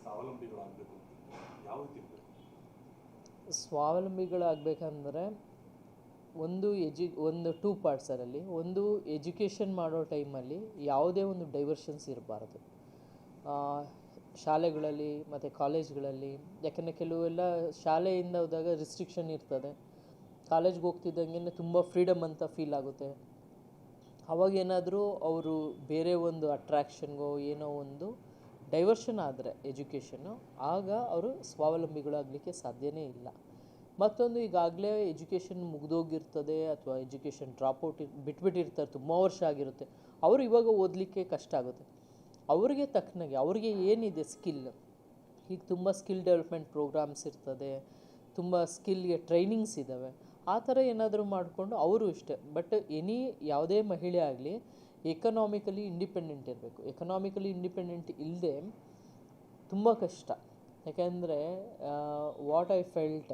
ಸ್ವಾವಲಂಬಿಗಳಾಗಬೇಕು ಯಾವ ರೀತಿ ಇರಬೇಕು? ಸ್ವಾವಲಂಬಿಗಳಾಗಬೇಕಂದ್ರೆ ಒಂದು ಟೂ ಪಾರ್ಟ್ಸ್ ಅದರಲ್ಲಿ. ಒಂದು, ಎಜುಕೇಷನ್ ಮಾಡೋ ಟೈಮಲ್ಲಿ ಯಾವುದೇ ಒಂದು ಡೈವರ್ಷನ್ಸ್ ಇರಬಾರ್ದು ಶಾಲೆಗಳಲ್ಲಿ ಮತ್ತು ಕಾಲೇಜ್ಗಳಲ್ಲಿ. ಯಾಕಂದರೆ ಕೆಲವೆಲ್ಲ ಶಾಲೆಯಿಂದ ಹೋದಾಗ ರಿಸ್ಟ್ರಿಕ್ಷನ್ ಇರ್ತದೆ, ಕಾಲೇಜ್ಗೆ ಹೋಗ್ತಿದ್ದಂಗೆ ತುಂಬ ಫ್ರೀಡಮ್ ಅಂತ ಫೀಲ್ ಆಗುತ್ತೆ. ಅವಾಗೇನಾದರೂ ಅವರು ಬೇರೆ ಒಂದು ಅಟ್ರ್ಯಾಕ್ಷನ್ಗೋ ಏನೋ ಒಂದು ಡೈವರ್ಷನ್ ಆದರೆ ಎಜುಕೇಷನ್ನು, ಆಗ ಅವರು ಸ್ವಾವಲಂಬಿಗಳಾಗಲಿಕ್ಕೆ ಸಾಧ್ಯನೇ ಇಲ್ಲ. ಮತ್ತೊಂದು, ಈಗಾಗಲೇ ಎಜುಕೇಷನ್ ಮುಗಿದೋಗಿರ್ತದೆ ಅಥವಾ ಎಜುಕೇಷನ್ ಡ್ರಾಪ್ಔಟ್ ಬಿಟ್ಬಿಟ್ಟಿರ್ತಾರೆ, ತುಂಬ ವರ್ಷ ಆಗಿರುತ್ತೆ, ಅವರು ಇವಾಗ ಓದಲಿಕ್ಕೆ ಕಷ್ಟ ಆಗುತ್ತೆ. ಅವ್ರಿಗೆ ತಕ್ಕನಾಗೆ ಅವ್ರಿಗೆ ಏನಿದೆ ಸ್ಕಿಲ್, ಈಗ ತುಂಬ ಸ್ಕಿಲ್ ಡೆವಲಪ್ಮೆಂಟ್ ಪ್ರೋಗ್ರಾಮ್ಸ್ ಇರ್ತದೆ, ತುಂಬ ಸ್ಕಿಲ್ಗೆ ಟ್ರೈನಿಂಗ್ಸ್ ಇದ್ದಾವೆ. ಆ ಥರ ಏನಾದರೂ ಮಾಡಿಕೊಂಡು ಅವರು ಇಷ್ಟೇ. ಬಟ್ ಯಾವುದೇ ಮಹಿಳೆ ಆಗಲಿ ಎಕನಾಮಿಕಲಿ ಇಂಡಿಪೆಂಡೆಂಟ್ ಇರಬೇಕು. ಎಕನಾಮಿಕಲಿ ಇಂಡಿಪೆಂಡೆಂಟ್ ಇಲ್ಲದೆ ತುಂಬ ಕಷ್ಟ. ಯಾಕೆಂದರೆ what I felt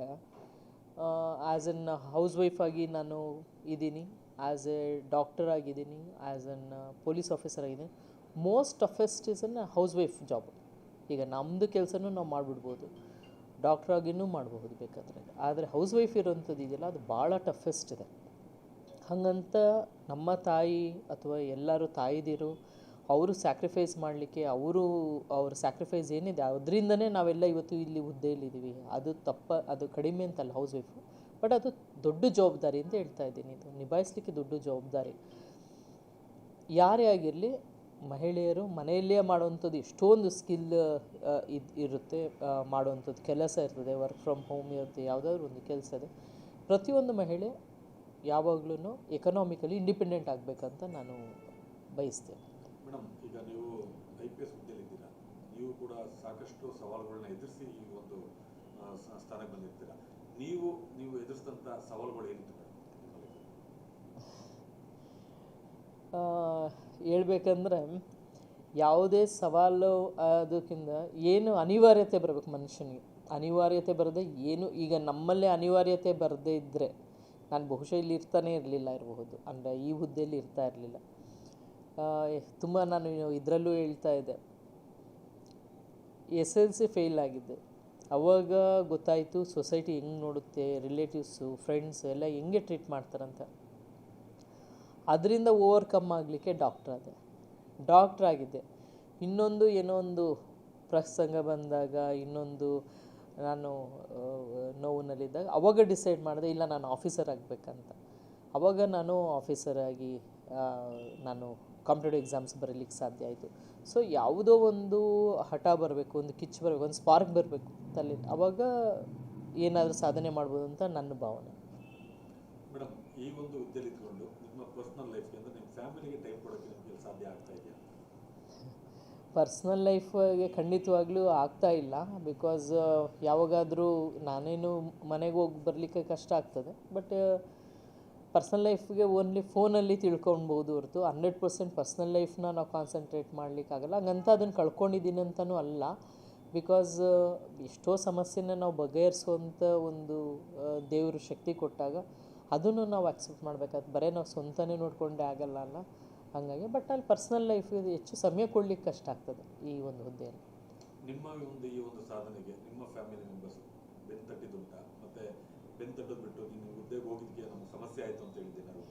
as an house wife ಆಗಿ ನಾನು ಇದ್ದೀನಿ, ಆ್ಯಸ್ ಎ ಡಾಕ್ಟರ್ ಆಗಿದ್ದೀನಿ, ಆ್ಯಸ್ ಎನ್ ಪೊಲೀಸ್ ಆಫೀಸರ್ ಆಗಿದ್ದೀನಿ. Most toughest is N house wife job. ಈಗ ನಮ್ಮದು ಕೆಲಸನೂ ನಾವು ಮಾಡಿಬಿಡ್ಬೋದು, ಡಾಕ್ಟ್ರಾಗಿನೂ ಮಾಡಬಹುದು ಬೇಕಾದರೆ. ಆದರೆ ಹೌಸ್ ವೈಫ್ ಇರೋವಂಥದ್ದು ಇದೆಯಲ್ಲ, ಅದು ಭಾಳ ಟಫೆಸ್ಟ್ ಇದೆ. ಹಾಗಂತ ನಮ್ಮ ತಾಯಿ ಅಥವಾ ಎಲ್ಲರೂ ತಾಯಿದಿರು ಅವರು ಸ್ಯಾಕ್ರಿಫೈಸ್ ಮಾಡಲಿಕ್ಕೆ ಅವ್ರ ಸ್ಯಾಕ್ರಿಫೈಸ್ ಏನಿದೆ ಅದರಿಂದನೇ ನಾವೆಲ್ಲ ಇವತ್ತು ಇಲ್ಲಿ ಹುದ್ದೆಯಲ್ಲಿದ್ದೀವಿ. ಅದು ಅದು ಕಡಿಮೆ ಅಂತಲ್ಲ ಹೌಸ್ ವೈಫು, ಬಟ್ ಅದು ದೊಡ್ಡ ಜವಾಬ್ದಾರಿ ಅಂತ ಹೇಳ್ತಾ ಇದ್ದೀನಿ. ಇದು ನಿಭಾಯಿಸಲಿಕ್ಕೆ ದೊಡ್ಡ ಜವಾಬ್ದಾರಿ. ಯಾರೇ ಆಗಿರಲಿ, ಮಹಿಳೆಯರು ಮನೆಯಲ್ಲೇ ಮಾಡುವಂಥದ್ದು ಎಷ್ಟೊಂದು ಸ್ಕಿಲ್ ಇರುತ್ತೆ, ಮಾಡುವಂಥದ್ದು ಕೆಲಸ ಇರ್ತದೆ, ವರ್ಕ್ ಫ್ರಮ್ ಹೋಮ್ ಇರುತ್ತೆ, ಯಾವುದಾದ್ರೂ ಒಂದು ಕೆಲಸ ಇದೆ. ಪ್ರತಿಯೊಂದು ಮಹಿಳೆ ಯಾವಾಗಲೂ ಎಕನಾಮಿಕಲಿ ಇಂಡಿಪೆಂಡೆಂಟ್ ಆಗಬೇಕಂತ ನಾನು ಬಯಸ್ತೇನೆ. ಮೇಡಮ್, ಈಗ ನೀವು IPS ಹುದ್ದೆಯಲ್ಲಿದ್ದೀರಾ, ನೀವು ಕೂಡ ಸಾಕಷ್ಟು ಸವಾಲುಗಳನ್ನ ಎದುರಿಸಿ ಈ ಒಂದು ಸ್ಥಾನಕ್ಕೆ ಬಂದಿರ್ತೀರಾ. ನೀವು ಎದುರಿಸಿದಂಥ ಸವಾಲುಗಳು ಏನಿತ್ತು ಮೇಡಮ್? ಹೇಳ್ಬೇಕಂದ್ರೆ ಯಾವುದೇ ಸವಾಲು ಅದಕ್ಕಿಂತ ಏನು ಅನಿವಾರ್ಯತೆ ಬರಬೇಕು ಮನುಷ್ಯನಿಗೆ. ಅನಿವಾರ್ಯತೆ ಬರದೆ ಏನು, ಈಗ ನಮ್ಮಲ್ಲೇ ಅನಿವಾರ್ಯತೆ ಬರದೇ ಇದ್ದರೆ ನಾನು ಬಹುಶಃ ಇಲ್ಲಿ ಇರ್ತಾನೆ ಇರಬಹುದು, ಅಂದರೆ ಈ ಹುದ್ದೆಯಲ್ಲಿ ಇರ್ತಾ ಇರಲಿಲ್ಲ. ತುಂಬ ನಾನು ಇದರಲ್ಲೂ ಹೇಳ್ತಾ ಇದ್ದೆ, SLC ಫೇಲ್ ಆಗಿದ್ದೆ. ಅವಾಗ ಗೊತ್ತಾಯಿತು ಸೊಸೈಟಿ ಹೆಂಗೆ ನೋಡುತ್ತೆ, ರಿಲೇಟಿವ್ಸು ಫ್ರೆಂಡ್ಸ್ ಎಲ್ಲ ಹೆಂಗೆ ಟ್ರೀಟ್ ಮಾಡ್ತಾರಂತ. ಅದರಿಂದ ಓವರ್ಕಮ್ ಆಗಲಿಕ್ಕೆ ಡಾಕ್ಟ್ರ್ ಆಗಿದ್ದೆ. ಇನ್ನೊಂದು ಏನೋ ಒಂದು ಪ್ರಸಂಗ ಬಂದಾಗ, ಇನ್ನೊಂದು ನಾನು ನೋವಿನಲ್ಲಿದ್ದಾಗ ಅವಾಗ ಡಿಸೈಡ್ ಮಾಡಿದೆ, ಇಲ್ಲ ನಾನು ಆಫೀಸರ್ ಆಗಬೇಕಂತ. ಅವಾಗ ನಾನು ಆಫೀಸರ್ ಆಗಿ ನಾನು ಕಾಂಪಿಟೇಟಿವ್ ಎಕ್ಸಾಮ್ಸ್ ಬರೀಲಿಕ್ಕೆ ಸಾಧ್ಯ ಆಯಿತು. ಸೊ ಯಾವುದೋ ಒಂದು ಹಠ ಬರಬೇಕು, ಒಂದು ಕಿಚ್ಚು ಬರಬೇಕು, ಒಂದು ಸ್ಪಾರ್ಕ್ ಬರಬೇಕು ತಲೆ, ಅವಾಗ ಏನಾದರೂ ಸಾಧನೆ ಮಾಡ್ಬೋದು ಅಂತ ನನ್ನ ಭಾವನೆ. ಮೇಡಮ್, ಈ ಒಂದು ಹುದ್ದೆಯಲ್ಲಿ ಇದ್ಕೊಂಡು ನಿಮ್ಮ ಪರ್ಸ್ನಲ್ ಲೈಫ್ಗೆ ಅಂದರೆ ನಿಮ್ಮ ಫ್ಯಾಮಿಲಿಗೆ ಟೈಮ್ ಕೊಡೋಕ್ಕೆ ನಿಮಗೆ ಸಾಧ್ಯ ಆಗ್ತಾ ಇದೆಯಾ? ಪರ್ಸ್ನಲ್ ಲೈಫ್ಗೆ ಖಂಡಿತವಾಗ್ಲೂ ಆಗ್ತಾ ಇಲ್ಲ. ಬಿಕಾಸ್ ಯಾವಾಗಾದರೂ ನಾನೇನು ಮನೆಗೆ ಹೋಗಿ ಬರಲಿಕ್ಕೆ ಕಷ್ಟ ಆಗ್ತದೆ. ಬಟ್ ಪರ್ಸ್ನಲ್ ಲೈಫ್ಗೆ ಓನ್ಲಿ ಫೋನಲ್ಲಿ ತಿಳ್ಕೊಳ್ಬೋದು ಹೊರತು 100% ಪರ್ಸ್ನಲ್ ಲೈಫ್ನ ನಾವು ಕಾನ್ಸಂಟ್ರೇಟ್ ಮಾಡಲಿಕ್ಕಾಗಲ್ಲ. ಹಂಗಂತ ಅದನ್ನು ಕಳ್ಕೊಂಡಿದ್ದೀನಿ ಅಂತಲೂ ಅಲ್ಲ. ಬಿಕಾಸ್ ಎಷ್ಟೋ ಸಮಸ್ಯೆನ ನಾವು ಬಗೆಹರಿಸುವಂಥ ಒಂದು ದೇವರು ಶಕ್ತಿ ಕೊಟ್ಟಾಗ ಅದನ್ನು ನಾವು ಅಕ್ಸೆಪ್ಟ್ ಮಾಡಬೇಕಾದ್ರೆ ಬರೀ ನಾವು ಸ್ವಂತನೇ ನೋಡಿಕೊಂಡೇ ಆಗಲ್ಲ ಅಲ್ಲ. ಹಾಗಾಗಿ ಬಟ್ ಅಲ್ಲಿ ಪರ್ಸ್ನಲ್ ಲೈಫಿಗೆ ಹೆಚ್ಚು ಸಮಯ ಕೊಡಲಿಕ್ಕೆ ಕಷ್ಟ ಆಗ್ತದೆ ಈ ಒಂದು ಹುದ್ದೆಯಲ್ಲಿ. ನಿಮ್ಮ ಈ ಒಂದು ಸಾಧನೆಗೆ ನಿಮ್ಮ ಫ್ಯಾಮಿಲಿ ಮೆಂಬರ್ಸ್ ಬೆನ್ತಟ್ಟಿದ್ದುಂಟ, ಮತ್ತು ಬೆನ್ತಟ್ಟೋದು ಬಿಟ್ಟು ನೀವು ಹುದ್ದೆಗೆ ಹೋಗಿದ್ದಕ್ಕೆ ನಮಗೆ ಸಮಸ್ಯೆ ಆಯಿತು ಅಂತ ಹೇಳಿದ್ದೇನೆ.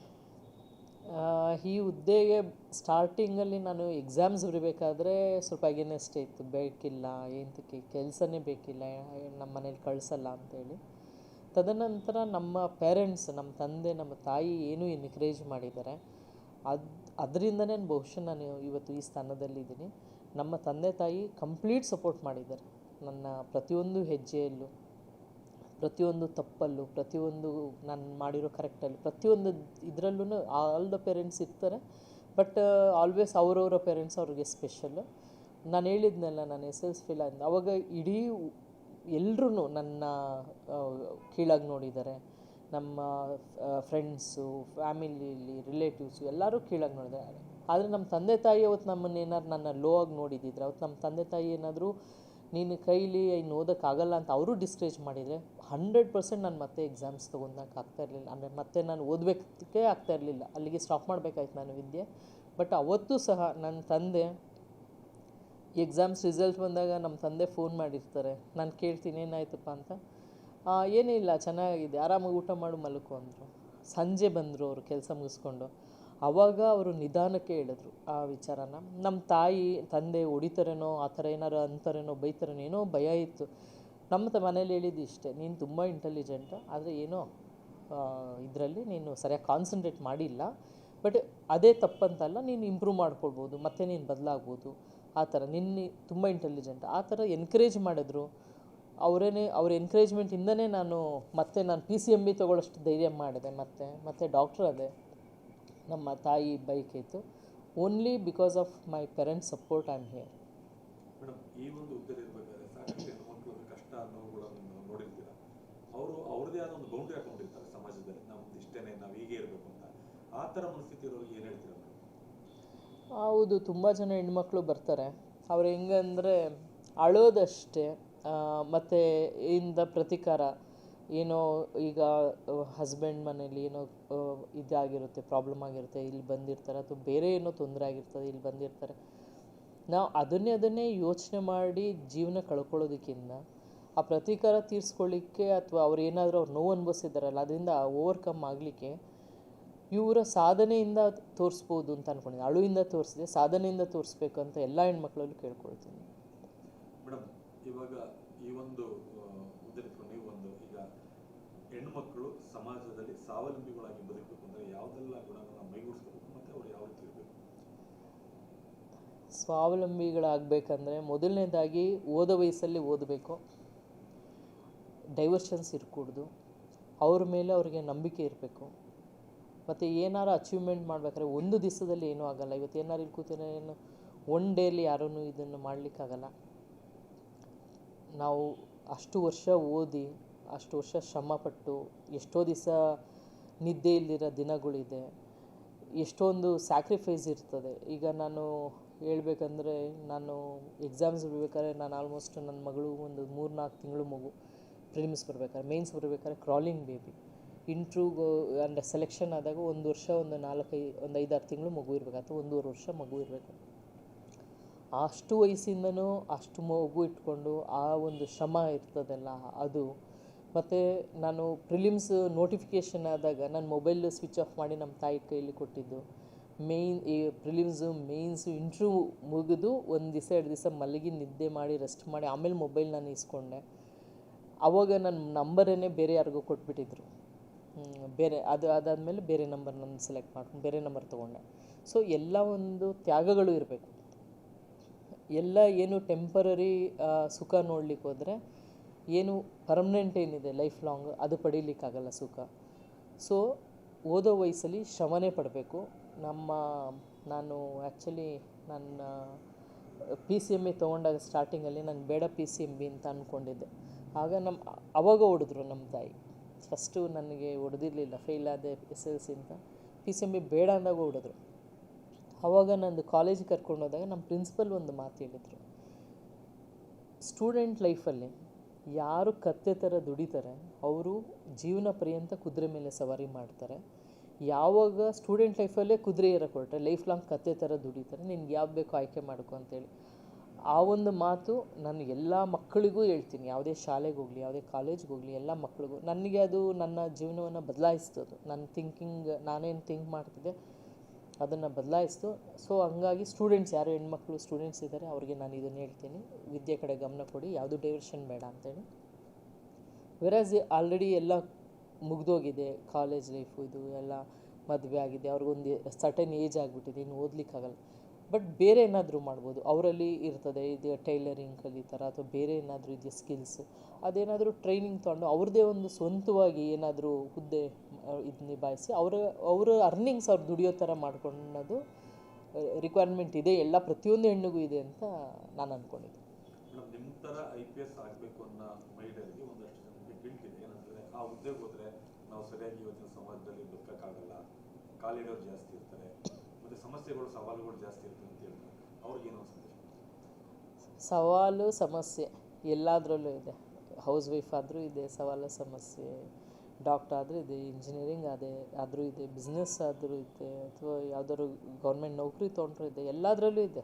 ಈ ಹುದ್ದೆಗೆ ಸ್ಟಾರ್ಟಿಂಗಲ್ಲಿ ನಾನು ಎಕ್ಸಾಮ್ಸ್ ಬರೀಬೇಕಾದ್ರೆ ಸ್ವಲ್ಪ ಅಗೇನೆಸ್ಟ್ ಇತ್ತು, ಬೇಕಿಲ್ಲ, ಏನಕ್ಕೆ ಕೆಲಸನೇ ಬೇಕಿಲ್ಲ, ನಮ್ಮ ಮನೇಲಿ ಕಳಿಸಲ್ಲ ಅಂತೇಳಿ. ತದನಂತರ ನಮ್ಮ ಪೇರೆಂಟ್ಸ್, ನಮ್ಮ ತಂದೆ ನಮ್ಮ ತಾಯಿ ಏನೂ ಎನ್ಕರೇಜ್ ಮಾಡಿದ್ದಾರೆ. ಅದರಿಂದನೇ ಬಹುಶಃ ನಾನು ಇವತ್ತು ಈ ಸ್ಥಾನದಲ್ಲಿದ್ದೀನಿ. ನಮ್ಮ ತಂದೆ ತಾಯಿ ಕಂಪ್ಲೀಟ್ ಸಪೋರ್ಟ್ ಮಾಡಿದ್ದಾರೆ ನನ್ನ ಪ್ರತಿಯೊಂದು ಹೆಜ್ಜೆಯಲ್ಲೂ, ಪ್ರತಿಯೊಂದು ತಪ್ಪಲ್ಲೂ, ಪ್ರತಿಯೊಂದು ನಾನು ಮಾಡಿರೋ ಕರೆಕ್ಟಲ್ಲೂ, ಪ್ರತಿಯೊಂದು ಇದರಲ್ಲೂ ಆಲ್ ದ ಪೇರೆಂಟ್ಸ್ ಇರ್ತಾರೆ. ಬಟ್ ಆಲ್ವೇಸ್ ಅವರವರ ಪೇರೆಂಟ್ಸ್ ಅವ್ರಿಗೆ ಸ್ಪೆಷಲ್ಲು. ನಾನು ಹೇಳಿದ್ನಲ್ಲ, ನಾನು SLC ಫೇಲ್ ಆದ ಅವಾಗ ಇಡೀ ಎಲ್ಲರೂ ನನ್ನ ಕೀಳಾಗಿ ನೋಡಿದ್ದಾರೆ. ನಮ್ಮ ಫ್ರೆಂಡ್ಸು, ಫ್ಯಾಮಿಲಿಯಲ್ಲಿ ರಿಲೇಟಿವ್ಸು ಎಲ್ಲರೂ ಕೀಳಾಗಿ ನೋಡಿದ್ದಾರೆ. ಆದರೆ ನಮ್ಮ ತಂದೆ ತಾಯಿ ಅವತ್ತು ನಮ್ಮನ್ನು ಏನಾದ್ರು ನನ್ನ ಲೋ ಆಗಿ ನೋಡಿದ್ದಿದ್ರೆ, ಅವತ್ತು ನಮ್ಮ ತಂದೆ ತಾಯಿ ಏನಾದರೂ ನೀನು ಕೈಲಿ ಇನ್ನು ಓದೋಕ್ಕಾಗಲ್ಲ ಅಂತ ಅವರು ಡಿಸ್ಕರೇಜ್ ಮಾಡಿದರೆ 100% ನಾನು ಮತ್ತೆ ಎಕ್ಸಾಮ್ಸ್ ತೊಗೊಂಡಕ್ಕೆ ಆಗ್ತಾಯಿರಲಿಲ್ಲ. ಅಂದರೆ ಮತ್ತೆ ನಾನು ಓದಬೇಕೇ ಆಗ್ತಾಯಿರಲಿಲ್ಲ, ಅಲ್ಲಿಗೆ ಸ್ಟಾಪ್ ಮಾಡಬೇಕಾಯ್ತು ನಾನು ವಿದ್ಯೆ. ಬಟ್ ಅವತ್ತೂ ಸಹ ನನ್ನ ತಂದೆ ಎಕ್ಸಾಮ್ಸ್ ರಿಸಲ್ಟ್ ಬಂದಾಗ ನಮ್ಮ ತಂದೆ ಫೋನ್ ಮಾಡಿರ್ತಾರೆ. ನಾನು ಕೇಳ್ತೀನಿ ಏನಾಯ್ತಪ್ಪ ಅಂತ. ಏನೂ ಇಲ್ಲ, ಚೆನ್ನಾಗಿದೆ, ಆರಾಮಾಗಿ ಊಟ ಮಾಡು ಮಲ್ಕೊ ಅಂದರು. ಸಂಜೆ ಬಂದರು ಅವರು ಕೆಲಸ ಮುಗಿಸ್ಕೊಂಡು. ಆವಾಗ ಅವರು ನಿಧಾನಕ್ಕೆ ಹೇಳಿದ್ರು ಆ ವಿಚಾರನ. ನಮ್ಮ ತಾಯಿ ತಂದೆ ಹೊಡಿತಾರೇನೋ, ಆ ಥರ ಏನಾರು ಅಂತಾರೇನೋ, ಬೈತಾರೇನೋ, ಏನೋ ಭಯ ಇತ್ತು. ನಮ್ಮ ಮನೇಲಿ ಹೇಳಿದ್ದು ಇಷ್ಟೇ, ನೀನು ತುಂಬ ಇಂಟೆಲಿಜೆಂಟು, ಆದರೆ ಏನೋ ಇದರಲ್ಲಿ ನೀನು ಸರಿಯಾಗಿ ಕಾನ್ಸಂಟ್ರೇಟ್ ಮಾಡಿಲ್ಲ, ಬಟ್ ಅದೇ ತಪ್ಪಂತಲ್ಲ, ನೀನು ಇಂಪ್ರೂವ್ ಮಾಡ್ಕೊಳ್ಬೋದು, ಮತ್ತೆ ನೀನು ಬದಲಾಗ್ಬೋದು, ಆ ಥರ ನಿನ್ನ ತುಂಬ ಇಂಟೆಲಿಜೆಂಟ್ ಆ ಥರ ಎನ್ಕರೇಜ್ ಮಾಡಿದ್ರು. ಅವ್ರ ಎನ್ಕರೇಜ್ಮೆಂಟಿಂದನೇ ನಾನು PCMB ತೊಗೊಳ್ಳೋಷ್ಟು ಧೈರ್ಯ ಮಾಡಿದೆ. ಮತ್ತೆ ಡಾಕ್ಟ್ರ್ ಅದೇ. ನಮ್ಮ ತಾಯಿ ಬೈಕ್ ಇತ್ತು. Only because of my parents support I am here. Madam, ಈ ಒಂದು ಹುದ್ದೆಯಲ್ಲಿ ಇರಬೇಕಾದ್ರೆ ಸಾಕಷ್ಟು ಹೆಣ್ಮಕ್ಳು ಕಷ್ಟ ನೋವುಗಳನ್ನು ನೋಡಿರ್ತೀರ. ಅವರು ಅವ್ರದ್ದೇ ಆದ ಒಂದು ಬೌಂಡ್ರಿ ಹಾಕೊಂಡಿರ್ತಾರೆ ಸಮಾಜದಲ್ಲಿ, ನಮ್ದು ಇಷ್ಟೇನೆ, ನಾವು ಹೀಗೆ ಇರಬೇಕು ಅಂತ. ಆ ಥರ ಮನಸ್ಥಿತಿ ಇರೋರಿಗೆ ಏನು ಹೇಳ್ತೀರಾ ಮೇಡಮ್? ಹೌದು, ತುಂಬ ಜನ ಹೆಣ್ಮಕ್ಳು ಬರ್ತಾರೆ. ಅವ್ರು ಹೆಂಗಂದರೆ ಅಳೋದಷ್ಟೇ, ಮತ್ತು ಇಂದ ಪ್ರತಿಕಾರ ಏನೋ ಈಗ ಹಸ್ಬೆಂಡ್ ಮನೇಲಿ ಏನೋ ಇದಾಗಿರುತ್ತೆ, ಪ್ರಾಬ್ಲಮ್ ಆಗಿರುತ್ತೆ, ಇಲ್ಲಿ ಬಂದಿರ್ತಾರೆ, ಅಥವಾ ಬೇರೆ ಏನೋ ತೊಂದರೆ ಆಗಿರ್ತದೆ, ಇಲ್ಲಿ ಬಂದಿರ್ತಾರೆ. ನಾವು ಅದನ್ನೇ ಯೋಚನೆ ಮಾಡಿ ಜೀವನ ಕಳ್ಕೊಳ್ಳೋದಕ್ಕಿಂತ ಆ ಪ್ರತೀಕಾರ ತೀರಿಸ್ಕೊಳ್ಳಿಕ್ಕೆ, ಅಥವಾ ಅವ್ರು ಏನಾದರೂ ಅವ್ರು ನೋವು ಅನುಭವಿಸಿದಾರಲ್ಲ, ಅದರಿಂದ ಓವರ್ಕಮ್ ಆಗಲಿಕ್ಕೆ ಇವರ ಸಾಧನೆಯಿಂದ ತೋರಿಸ್ಬೋದು ಅಂತ ಅಂದ್ಕೊಂಡಿದ್ದೀನಿ. ಅಳುವಿಂದ ತೋರಿಸಿದೆ, ಸಾಧನೆಯಿಂದ ತೋರಿಸ್ಬೇಕು ಅಂತ ಎಲ್ಲ ಹೆಣ್ಮಕ್ಳಲ್ಲೂ ಕೇಳ್ಕೊಳ್ತೀನಿ. ಮೇಡಮ್, ಇವಾಗ ಈ ಒಂದು ಉದ್ದೇಶಿಕೊಂಡು ನೀವು ಈಗ ಹೆಣ್ಮಕ್ಳು ಸಮಾಜದಲ್ಲಿ ಸ್ವಾವಲಂಬಿಗಳಾಗಿ ಬದುಕಬೇಕು ಅಂದರೆ ಯಾವುದೆಲ್ಲ ಗುಣಗಳನ್ನ ಮೈಗೂಡಿಸ್ಕೋಬೇಕು ಮತ್ತು ಅವ್ರು ಯಾವ ರೀತಿ ಇರಬೇಕು? ಸ್ವಾವಲಂಬಿಗಳಾಗಬೇಕಂದ್ರೆ ಮೊದಲನೇದಾಗಿ ಓದೋ ವಯಸ್ಸಲ್ಲಿ ಓದಬೇಕು, ಡೈವರ್ಷನ್ಸ್ ಇರಕೂಡ್ದು, ಅವ್ರ ಮೇಲೆ ಅವ್ರಿಗೆ ನಂಬಿಕೆ ಇರಬೇಕು. ಮತ್ತು ಏನಾರು ಅಚೀವ್ಮೆಂಟ್ ಮಾಡ್ಬೇಕಾದ್ರೆ ಒಂದು ದಿವಸದಲ್ಲಿ ಏನೂ ಆಗೋಲ್ಲ. ಇವತ್ತು ಏನಾರು ಇಲ್ಲಿ ಕೂತಿರೋ ಏನು ಒನ್ ಡೇಲಿ ಯಾರೂ ಇದನ್ನು ಮಾಡಲಿಕ್ಕಾಗಲ್ಲ. ನಾವು ಅಷ್ಟು ವರ್ಷ ಓದಿ, ಅಷ್ಟು ವರ್ಷ ಶ್ರಮಪಟ್ಟು, ಎಷ್ಟೋ ದಿವಸ ನಿದ್ದೆ ಇಲ್ದಿರೋ ದಿನಗಳಿದೆ, ಎಷ್ಟೊಂದು ಸ್ಯಾಕ್ರಿಫೈಸ್ ಇರ್ತದೆ. ಈಗ ನಾನು ಹೇಳ್ಬೇಕಂದ್ರೆ, ನಾನು ಎಕ್ಸಾಮ್ಸ್ ಬರಬೇಕಾದ್ರೆ ನಾನು ಆಲ್ಮೋಸ್ಟ್ ನನ್ನ ಮಗಳು ಒಂದು 3-4 ತಿಂಗಳು ಮಗು, ಪ್ರಿಲಿಮ್ಸ್ ಬರಬೇಕಾದ್ರೆ, ಮೇನ್ಸ್ ಬರಬೇಕಾದ್ರೆ ಕ್ರಾಲಿಂಗ್ ಬೇಬಿ, ಇಂಟ್ರ್ಯೂಗು ಅಂದರೆ ಸೆಲೆಕ್ಷನ್ ಆದಾಗ 1 ವರ್ಷ ಒಂದು 5-6 ತಿಂಗಳು ಮಗು ಇರಬೇಕು, ಅಥವಾ 1.5 ವರ್ಷ ಮಗು ಇರಬೇಕು. ಅಷ್ಟು ವಯಸ್ಸಿಂದನೂ ಅಷ್ಟು ಮಗು ಇಟ್ಕೊಂಡು ಆ ಒಂದು ಶ್ರಮ ಇರ್ತದಲ್ಲ ಅದು. ಮತ್ತು ನಾನು ಪ್ರಿಲಿಮ್ಸ್ ನೋಟಿಫಿಕೇಷನ್ ಆದಾಗ ನನ್ನ ಮೊಬೈಲ್ ಸ್ವಿಚ್ ಆಫ್ ಮಾಡಿ ನಮ್ಮ ತಾಯಿ ಕೈಲಿ ಕೊಟ್ಟಿದ್ದು. ಈ ಪ್ರಿಲಿಮ್ಸು, ಮೇನ್ಸು, ಇಂಟ್ರ್ಯೂ ಮುಗಿದು 1 ದಿವಸ 2 ದಿವಸ ಮಲಗಿ ನಿದ್ದೆ ಮಾಡಿ ರೆಸ್ಟ್ ಮಾಡಿ ಆಮೇಲೆ ಮೊಬೈಲ್ ನಾನು ಇಸ್ಕೊಂಡೆ. ಆವಾಗ ನನ್ನ ನಂಬರನ್ನೇ ಬೇರೆ ಯಾರಿಗೂ ಕೊಟ್ಬಿಟ್ಟಿದ್ರು. ಬೇರೆ ಅದಾದಮೇಲೆ ಬೇರೆ ನಂಬರ್ ನಾನು ಸೆಲೆಕ್ಟ್ ಮಾಡ್ಕೊಂಡು ಬೇರೆ ನಂಬರ್ ತೊಗೊಂಡೆ. ಸೊ ಎಲ್ಲ ಒಂದು ತ್ಯಾಗಗಳು ಇರಬೇಕು. ಎಲ್ಲ ಏನು ಟೆಂಪರರಿ ಸುಖ ನೋಡ್ಲಿಕ್ಕೆ ಹೋದರೆ, ಏನು ಪರ್ಮನೆಂಟ್ ಏನಿದೆ ಲೈಫ್ ಲಾಂಗ್ ಅದು ಪಡೀಲಿಕ್ಕಾಗಲ್ಲ ಸುಖ. ಸೊ ಓದೋ ವಯಸ್ಸಲ್ಲಿ ಶ್ರಮನೇ ಪಡಬೇಕು. ನಾನು ಆ್ಯಕ್ಚುಲಿ ನನ್ನ PCMB ತೊಗೊಂಡಾಗ ಸ್ಟಾರ್ಟಿಂಗಲ್ಲಿ ನಾನು ಬೇಡ PCMB ಅಂತ ಅಂದ್ಕೊಂಡಿದ್ದೆ. ಆಗ ಅವಾಗ ಹೊಡೆದ್ರು ನಮ್ಮ ತಾಯಿ. ಫಸ್ಟು ನನಗೆ ಹೊಡೆದಿರಲಿಲ್ಲ, ಫೇಲ್ ಆದೆ SSLC ಅಂತ. PCMB ಬೇಡ ಅಂದಾಗ ಹೊಡೆದ್ರು. ಆವಾಗ ನಂದು ಕಾಲೇಜಿಗೆ ಕರ್ಕೊಂಡೋದಾಗ ನಮ್ಮ ಪ್ರಿನ್ಸಿಪಲ್ ಒಂದು ಮಾತು ಹೇಳಿದರು, ಸ್ಟೂಡೆಂಟ್ ಲೈಫಲ್ಲಿ ಯಾರು ಕತ್ತೆ ಥರ ದುಡಿತಾರೆ ಅವರು ಜೀವನ ಪರ್ಯಂತ ಕುದುರೆ ಮೇಲೆ ಸವಾರಿ ಮಾಡ್ತಾರೆ. ಯಾವಾಗ ಸ್ಟೂಡೆಂಟ್ ಲೈಫಲ್ಲೇ ಕುದುರೆ ಏರಕ್ಕೆ ಹೊರಟ್ರೆ ಲೈಫ್ ಲಾಂಗ್ ಕತ್ತೆ ಥರ ದುಡಿತಾರೆ, ನಿನ್ಗೆ ಯಾವ್ದು ಬೇಕೋ ಆಯ್ಕೆ ಮಾಡ್ಕೊ ಅಂತೇಳಿ. ಆ ಒಂದು ಮಾತು ನಾನು ಎಲ್ಲ ಮಕ್ಕಳಿಗೂ ಹೇಳ್ತೀನಿ. ಯಾವುದೇ ಶಾಲೆಗೆ ಹೋಗಲಿ, ಯಾವುದೇ ಕಾಲೇಜ್ಗೆ ಹೋಗಲಿ, ಎಲ್ಲ ಮಕ್ಕಳಿಗೂ. ನನಗೆ ಅದು ನನ್ನ ಜೀವನವನ್ನು ಬದಲಾಯಿಸ್ತದು. ನನ್ನ ಥಿಂಕಿಂಗ್, ನಾನೇನು ಥಿಂಕ್ ಮಾಡ್ತಿದ್ದೆ ಅದನ್ನು ಬದಲಾಯಿಸ್ತು. ಸೊ ಹಂಗಾಗಿ ಸ್ಟೂಡೆಂಟ್ಸ್, ಯಾರು ಹೆಣ್ಮಕ್ಳು ಸ್ಟೂಡೆಂಟ್ಸ್ ಇದ್ದಾರೆ ಅವ್ರಿಗೆ ನಾನು ಇದನ್ನು ಹೇಳ್ತೀನಿ, ವಿದ್ಯೆ ಕಡೆ ಗಮನ ಕೊಡಿ, ಯಾವುದು ಡೈವರ್ಷನ್ ಬೇಡ ಅಂತೇಳಿ. ವೆರಾಸ್ ಆಲ್ರೆಡಿ ಎಲ್ಲ ಮುಗ್ದೋಗಿದೆ, ಕಾಲೇಜ್ ಲೈಫು ಇದು ಎಲ್ಲ ಮದುವೆ ಆಗಿದೆ, ಅವ್ರಿಗೊಂದು ಸರ್ಟನ್ ಏಜ್ ಆಗಿಬಿಟ್ಟಿದೆ, ಇನ್ನು ಓದಲಿಕ್ಕಾಗಲ್ಲ. ಬಟ್ ಬೇರೆ ಏನಾದರೂ ಮಾಡ್ಬೋದು, ಅವರಲ್ಲಿ ಇರ್ತದೆ. ಇದು ಟೈಲರಿಂಗ್ ಕಲಿತಾರ, ಅಥವಾ ಬೇರೆ ಏನಾದರೂ ಇದೆಯಾ ಸ್ಕಿಲ್ಸು, ಅದೇನಾದರೂ ಟ್ರೈನಿಂಗ್ ತೊಗೊಂಡು ಅವ್ರದ್ದೇ ಒಂದು ಸ್ವಂತವಾಗಿ ಏನಾದರೂ ಹುದ್ದೆ ಇದು ನಿಭಾಯಿಸಿ ಅವರ ಅರ್ನಿಂಗ್ಸ್ ಅವ್ರು ದುಡಿಯೋ ಥರ ಮಾಡ್ಕೊಳ್ಳೋದು ರಿಕ್ವೈರ್ಮೆಂಟ್ ಇದೆ. ಎಲ್ಲ ಪ್ರತಿಯೊಂದು ಹೆಣ್ಣಿಗೂ ಇದೆ ಅಂತ ನಾನು ಅಂದ್ಕೊಂಡಿದ್ದೆ. ಮೇಡಮ್, ನಿಮ್ಮ ಥರ IPS ಆಗಬೇಕು ಅನ್ನೋ ಮಹಿಳೆಯರಿಗೆ ಒಂದಷ್ಟು ಜನಕ್ಕೆ ಗಿಲ್ಟ್ ಇದೆ. ಏನಂದರೆ ಆ ಹುದ್ದೆಗೆ ಹೋದರೆ ನಾವು ಸರಿಯಾಗಿ ಇವತ್ತಿನ ಸಮಾಜದಲ್ಲಿ ಬದುಕೋಕ್ಕಾಗಲ್ಲ, ಕಾಲಿಡೋರು ಜಾಸ್ತಿ ಇರ್ತಾರೆ, ಮತ್ತು ಸಮಸ್ಯೆಗಳು ಸವಾಲುಗಳು ಜಾಸ್ತಿ ಇರ್ತದೆ ಅಂತ ಹೇಳ್ತಾರೆ. ಅವ್ರಿಗೇನು ಅನಿಸುತ್ತೆ? ಸವಾಲು ಸಮಸ್ಯೆ ಎಲ್ಲದರಲ್ಲೂ ಇದೆ. ಹೌಸ್ ವೈಫ್ ಆದರೂ ಇದೆ ಸವಾಲು ಸಮಸ್ಯೆ, ಡಾಕ್ಟರ್ ಆದರೂ ಇದೆ, ಇಂಜಿನಿಯರಿಂಗ್ ಆದರೂ ಇದೆ, ಬಿಸ್ನೆಸ್ ಆದರೂ ಇದೆ, ಅಥವಾ ಯಾವುದಾದ್ರು ಗೌರ್ಮೆಂಟ್ ನೌಕರಿ ತೊಗೊಂಡ್ರೂ ಇದೆ, ಎಲ್ಲದರಲ್ಲೂ ಇದೆ.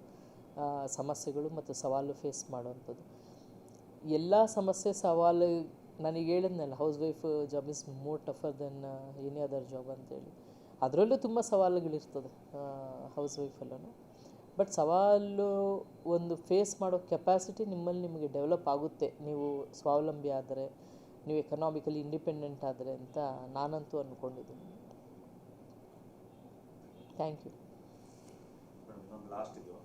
ಸಮಸ್ಯೆಗಳು ಮತ್ತು ಸವಾಲು ಫೇಸ್ ಮಾಡುವಂಥದ್ದು. ಎಲ್ಲ ಸಮಸ್ಯೆ ಸವಾಲು ನನಗೆ ಹೇಳಿದ್ನಲ್ಲ, housewife job is more tougher than any other job ಅಂತೇಳಿ. ಅದರಲ್ಲೂ ತುಂಬ ಸವಾಲುಗಳಿರ್ತದೆ ಹೌಸ್ ವೈಫಲ್ಲೂ. ಬಟ್ ಸವಾಲು ಒಂದು ಫೇಸ್ ಮಾಡೋ ಕೆಪಾಸಿಟಿ ನಿಮಗೆ ಡೆವಲಪ್ ಆಗುತ್ತೆ, ನೀವು ಸ್ವಾವಲಂಬಿ ಆದರೆ, ನೀವು ಎಕನಾಮಿಕಲಿ ಇಂಡಿಪೆಂಡೆಂಟ್ ಆದರೆ ಅಂತ ನಾನಂತೂ ಅಂದ್ಕೊಂಡಿದ್ದೀನಿ. Thank you. ಮೇಡಮ್, ಇನ್ನೊಂದು ಲಾಸ್ಟ್ ಇದು,